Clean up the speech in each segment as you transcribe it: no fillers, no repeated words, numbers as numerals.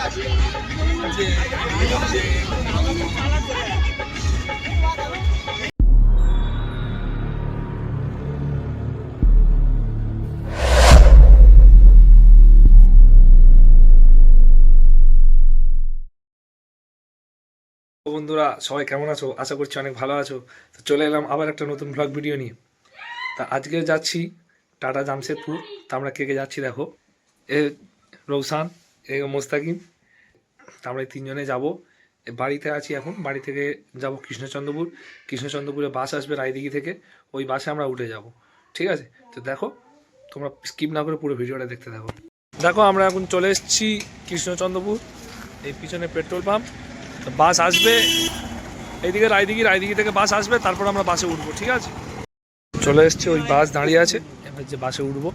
বন্ধুরা সবাই কেমন আছো? আশা করছি অনেক ভালো আছো। তো চলে এলাম আবার একটা নতুন ব্লগ ভিডিও নিয়ে। তা আজকে যাচ্ছি টাটা জামশেদপুর। তা আমরা কে কে যাচ্ছি দেখো, এ রৌসান, এ মোস্তাকিম। তা আমরা এই তিনজনে যাবো। বাড়িতে আছি এখন, বাড়ি থেকে যাব কৃষ্ণচন্দ্রপুর। কৃষ্ণচন্দ্রপুরে বাস আসবে রায়দিঘি থেকে, ওই বাসে আমরা উঠে যাব। ঠিক আছে, তো দেখো তোমরা স্কিপ না করে পুরো ভিডিওটা দেখতে থাকো। দেখো আমরা এখন চলে এসেছি কৃষ্ণচন্দ্রপুর। এই পিছনে পেট্রোল পাম্প। তো বাস আসবে এইদিকে রায়দিঘি থেকে বাস আসবে, তারপর আমরা বাসে উঠবো। ঠিক আছে, চলে এসছে, ওই বাস দাঁড়িয়ে আছে। এবার যে বাসে উঠবো,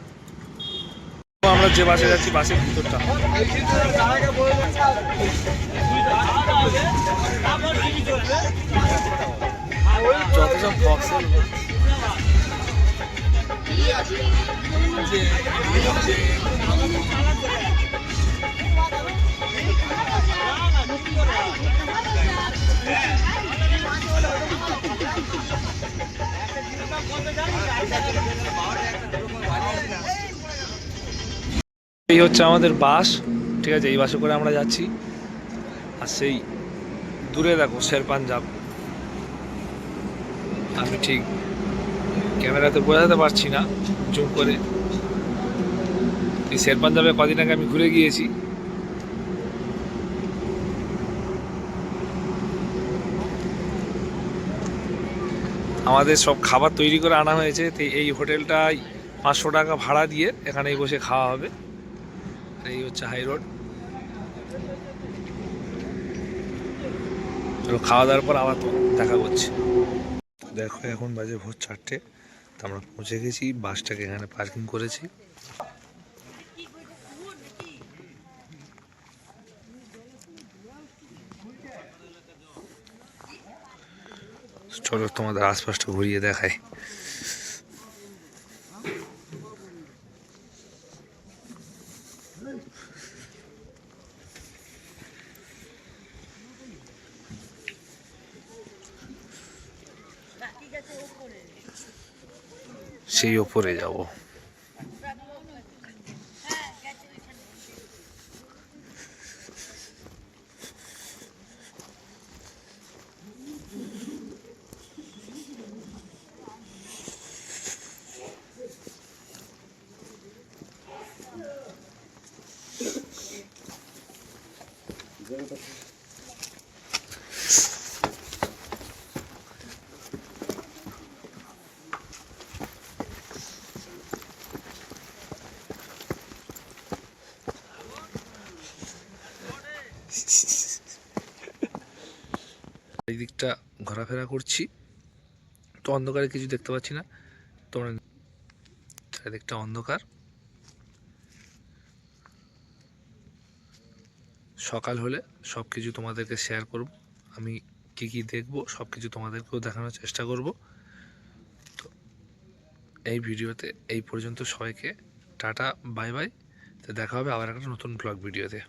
আমরা যে বাসে যাচ্ছি বাসের ভিতরটা যত সব বক্সের এই হচ্ছে আমাদের বাস। ঠিক আছে, এই বাসে করে আমরা যাচ্ছি। আর সেই দূরে দেখো শের পাঞ্জাব। আমি ঠিক ক্যামেরাতে বোঝাতে পারছি না জুম করে। এই শের পাঞ্জাবে কদিন আগে আমি ঘুরে গিয়েছি। আমাদের সব খাবার তৈরি করে আনা হয়েছে। তো এই হোটেলটায় 500 টাকা ভাড়া দিয়ে এখানেই বসে খাওয়া হবে। এই হচ্ছে হাই রোড। খাওয়া দাওয়ার পর আবার তো দেখা করছি। দেখো এখন বাজে ভোর 4টে। তো আমরা পৌঁছে গেছি, বাসটাকে এখানে পার্কিং করেছি। চলো তোমাদের আশপাশটা ঘুরিয়ে দেখাই। সেই ওপরে যাব। এই দিকটা ঘোরাফেরা করছি, তো অন্ধকারে কিছু দেখতে পাচ্ছি না। তোমরা চারিদিকটা অন্ধকার। সকাল হলে সব কিছু তোমাদেরকে শেয়ার করব। আমি কি কি দেখবো সব কিছু তোমাদেরকেও দেখানোর চেষ্টা করব। তো এই ভিডিওতে এই পর্যন্ত, সবাইকে টাটা, বাই বাই। তো দেখা হবে আবার একটা নতুন ব্লগ ভিডিওতে।